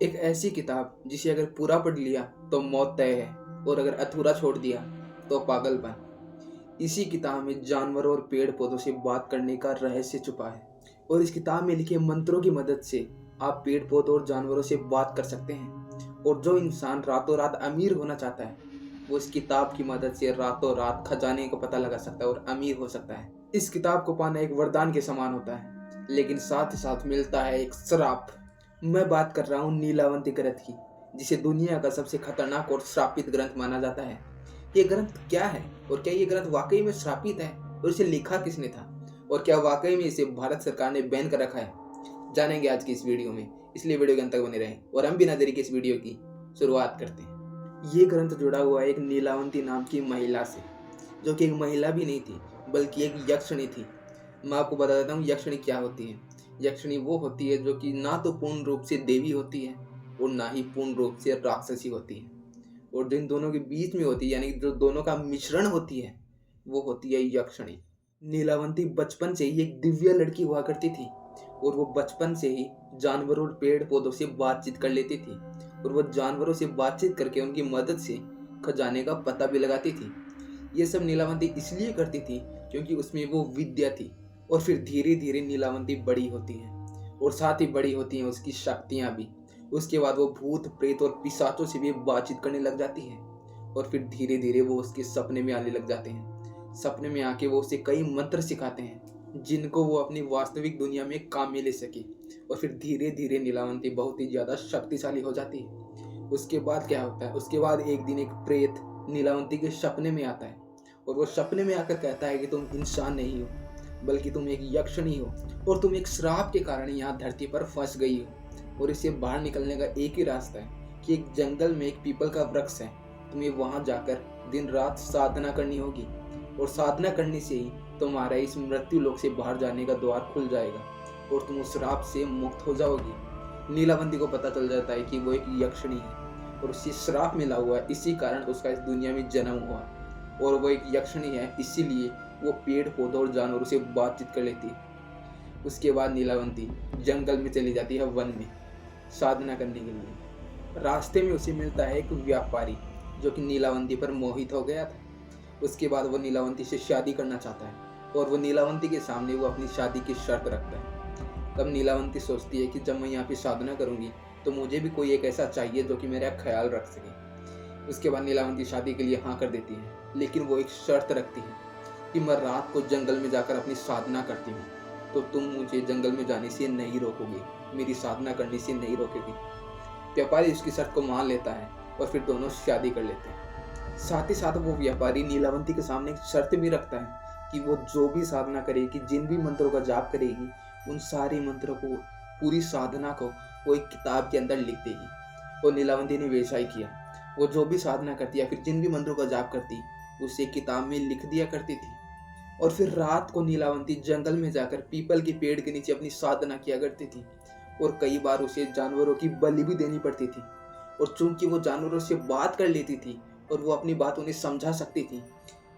एक ऐसी किताब जिसे अगर पूरा पढ़ लिया तो मौत तय है, और अगर अधूरा छोड़ दिया तो पागलपन। इसी किताब में जानवरों और पेड़ पौधों से बात करने का रहस्य छुपा है, और इस किताब में लिखे मंत्रों की मदद से आप पेड़ पौधों और जानवरों से बात कर सकते हैं। और जो इंसान रातों रात अमीर होना चाहता है, वो इस किताब की मदद से रातों रात खजाने का पता लगा सकता है और अमीर हो सकता है। इस किताब को पाना एक वरदान के समान होता है, लेकिन साथ ही साथ मिलता है एक श्राप। मैं बात कर रहा हूँ नीलावंती ग्रंथ की, जिसे दुनिया का सबसे खतरनाक और श्रापित ग्रंथ माना जाता है। ये ग्रंथ क्या है, और क्या ये ग्रंथ वाकई में श्रापित है, और इसे लिखा किसने था, और क्या वाकई में इसे भारत सरकार ने बैन कर रखा है, जानेंगे आज की इस वीडियो में। इसलिए वीडियो के अंत तक बने रहें, और हम बिना देरी के इस वीडियो की शुरुआत करते हैं। ये ग्रंथ जुड़ा हुआ है एक नीलावंती नाम की महिला से, जो कि एक महिला भी नहीं थी बल्कि एक यक्षिणी थी। मैं आपको बता देता हूँ यक्षिणी क्या होती है। यक्षिणी वो होती है जो कि ना तो पूर्ण रूप से देवी होती है और ना ही पूर्ण रूप से राक्षसी होती है, और जिन दोनों के बीच में होती है, यानी जो दोनों का मिश्रण होती है, वो होती है यक्षिणी। नीलावंती बचपन से ही एक दिव्य लड़की हुआ करती थी, और वो बचपन से ही जानवरों और पेड़ पौधों से बातचीत कर लेती थी, और वो जानवरों से बातचीत करके उनकी मदद से खजाने का पता भी लगाती थी। ये सब नीलावंती इसलिए करती थी क्योंकि उसमें वो विद्या थी। और फिर धीरे धीरे नीलावंती बड़ी होती है, और साथ ही बड़ी होती हैं उसकी शक्तियाँ भी। उसके बाद वो भूत प्रेत और पिशाचों से भी बातचीत करने लग जाती है, और फिर धीरे धीरे वो उसके सपने में आने लग जाते हैं। सपने में आके वो उसे कई मंत्र सिखाते हैं, जिनको वो अपनी वास्तविक दुनिया में काम में ले सके। और फिर धीरे धीरे नीलावंती बहुत ही ज़्यादा शक्तिशाली हो जाती है। उसके बाद क्या होता है, उसके बाद एक दिन एक प्रेत नीलावंती के सपने में आता है, और वो सपने में आकर कहता है कि तुम इंसान नहीं हो, बल्कि तुम एक यक्षिणी हो, और तुम एक श्राप के कारण यहाँ धरती पर फंस गई हो। और इससे बाहर निकलने का एक ही रास्ता है कि एक जंगल में एक पीपल का वृक्ष है, तुम्हें वहां जाकर दिन रात साधना करनी होगी, और साधना करने से ही तुम्हारा इस मृत्यु लोक से बाहर जाने का द्वार खुल जाएगा, और तुम उस श्राप से मुक्त हो जाओगी। नीलावंती को पता चल जाता है कि वो एक यक्षिणी है, और उसी श्राप मिला हुआ है, इसी कारण उसका इस दुनिया में जन्म हुआ, और वो एक यक्षिणी है, इसीलिए वो पेड़ पौधों और जानवरों से बातचीत कर लेती है। उसके बाद नीलावंती जंगल में चली जाती है, वन में साधना करने के लिए। रास्ते में उसे मिलता है एक व्यापारी, जो कि नीलावंती पर मोहित हो गया था। उसके बाद वो नीलावंती से शादी करना चाहता है, और वो नीलावंती के सामने वो अपनी शादी की शर्त रखता है। तब नीलावंती सोचती है कि जब मैं यहाँ पे साधना करूँगी तो मुझे भी कोई एक ऐसा चाहिए जो कि मेरा ख्याल रख सके। उसके बाद नीलावंती शादी के लिए हाँ कर देती है, लेकिन वो एक शर्त रखती है कि मैं रात को जंगल में जाकर अपनी साधना करती हूँ, तो तुम मुझे जंगल में जाने से नहीं रोकोगे, मेरी साधना करने से नहीं रोकोगे। व्यापारी उसकी शर्त को मान लेता है, और फिर दोनों शादी कर लेते हैं। साथ ही साथ वो व्यापारी नीलावंती के सामने एक शर्त भी रखता है कि वो जो भी साधना करेगी, जिन भी मंत्रों का जाप करेगी, उन सारे मंत्रों को, पूरी साधना को वो एक किताब के अंदर लिख देगी। और नीलावंती ने वैसा ही किया। वो जो भी साधना करती या फिर जिन भी मंत्रों का जाप करती, उसे किताब में लिख दिया करती थी। और फिर रात को नीलावंती जंगल में जाकर पीपल के पेड़ के नीचे अपनी साधना किया करती थी, और कई बार उसे जानवरों की बलि भी देनी पड़ती थी। और चूंकि वो जानवरों से बात कर लेती थी और वो अपनी बात उन्हें समझा सकती थी,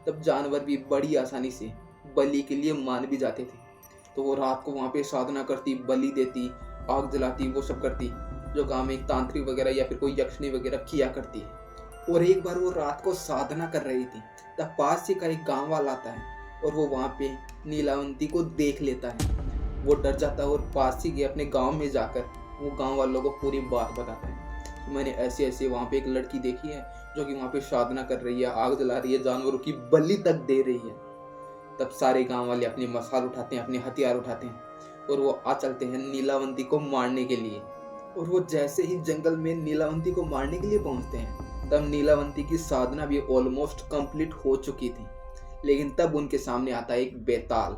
तब जानवर भी बड़ी आसानी से बलि के लिए मान भी जाते थे। तो वो रात को वहाँ पे साधना करती, बलि देती, आग जलाती, वो सब करती, जो काम एक तांत्रिक वगैरह या फिर कोई यक्षिणी वगैरह किया करती है। और एक बार वो रात को साधना कर रही थी, तब पास से का एक गाँव वाला आता है, और वो वहाँ पे नीलावंती को देख लेता है। वो डर जाता है, और पास ही के अपने गांव में जाकर वो गांव वालों को पूरी बात बताता है कि मैंने ऐसे ऐसे वहाँ पे एक लड़की देखी है, जो कि वहाँ पे साधना कर रही है, आग जला रही है, जानवरों की बलि तक दे रही है। तब सारे गांव वाले अपनी मशाल उठाते हैं, अपने हथियार उठाते हैं, और वो आ चलते हैं नीलावंती को मारने के लिए। और वो जैसे ही जंगल में नीलावंती को मारने के लिए पहुँचते हैं, तब नीलावंती की साधना भी ऑलमोस्ट कंप्लीट हो चुकी थी। लेकिन तब उनके सामने आता है एक बेताल।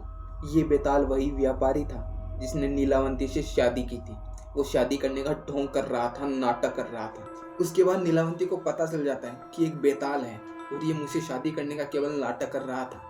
ये बेताल वही व्यापारी था जिसने नीलावंती से शादी की थी। वो शादी करने का ढोंग कर रहा था, नाटक कर रहा था। उसके बाद नीलावंती को पता चल जाता है कि एक बेताल है, और ये मुझसे शादी करने का केवल नाटक कर रहा था,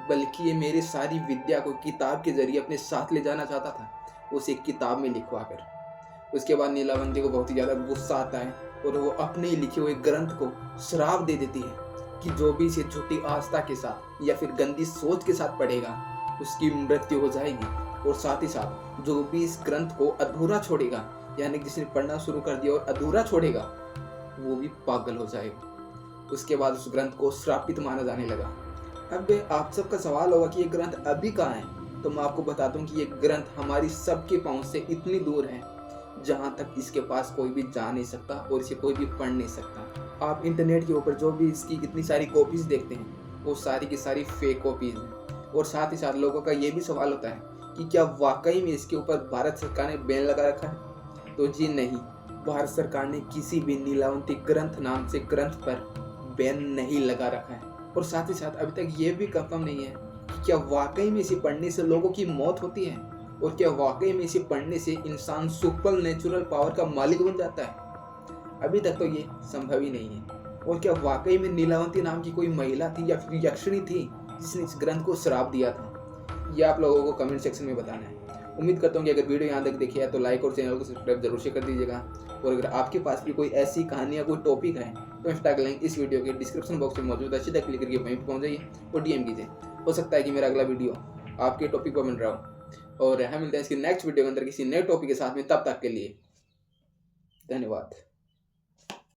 बल्कि ये मेरी सारी विद्या को किताब के जरिए अपने साथ ले जाना चाहता था, उसे किताब में लिखवा कर। उसके बाद नीलावंती को बहुत ही ज़्यादा गुस्सा आता है, और वो अपने ही लिखे हुए ग्रंथ को श्राप दे देती है कि जो भी इसे झूठी आस्था के साथ या फिर गंदी सोच के साथ पढ़ेगा, उसकी मृत्यु हो जाएगी। और साथ ही साथ जो भी इस ग्रंथ को अधूरा छोड़ेगा, यानी जिसने पढ़ना शुरू कर दिया और अधूरा छोड़ेगा वो भी पागल हो जाएगा। उसके बाद उस ग्रंथ को श्रापित माना जाने लगा। अब आप सबका सवाल होगा कि ये ग्रंथ अभी कहाँ है, तो मैं आपको बता दूं कि ये ग्रंथ हमारी सबके पहुंच से इतनी दूर है जहां तक इसके पास कोई भी जा नहीं सकता और इसे कोई भी पढ़ नहीं सकता। आप इंटरनेट के ऊपर जो भी इसकी इतनी सारी कॉपीज देखते हैं वो सारी की सारी फेक कॉपीज हैं। और साथ ही साथ लोगों का ये भी सवाल होता है कि क्या वाकई में इसके ऊपर भारत सरकार ने बैन लगा रखा है? तो जी नहीं, भारत सरकार ने किसी भी नीलावंती ग्रंथ नाम से ग्रंथ पर बैन नहीं लगा रखा है। और साथ ही साथ अभी तक ये भी कंफर्म नहीं है कि क्या वाकई में इसे पढ़ने से लोगों की मौत होती है और क्या वाकई में इसे पढ़ने से इंसान सुपर नेचुरल पावर का मालिक बन जाता है। अभी तक तो ये संभव ही नहीं है। और क्या वाकई में नीलावंती नाम की कोई महिला थी या फिर यक्षिणी थी जिसने इस ग्रंथ को श्राप दिया था? ये आप लोगों को कमेंट सेक्शन में बताना है। उम्मीद करता हूँ कि अगर वीडियो यहाँ तक देखी है तो लाइक और चैनल को सब्सक्राइब जरूर से कर दीजिएगा। और अगर आपके पास भी कोई ऐसी कहानी या कोई टॉपिक है तो इंस्टा का लिंक इस वीडियो के डिस्क्रिप्शन बॉक्स में मौजूद है, सीधा क्लिक करके वहीं पर पहुंच जाइए और डीएम कीजिए। हो सकता है कि मेरा अगला वीडियो आपके टॉपिक पर बन रहा हो। और हम मिलते हैं इसकी नेक्स्ट वीडियो के अंदर किसी नए टॉपिक के साथ में। तब तक के लिए धन्यवाद।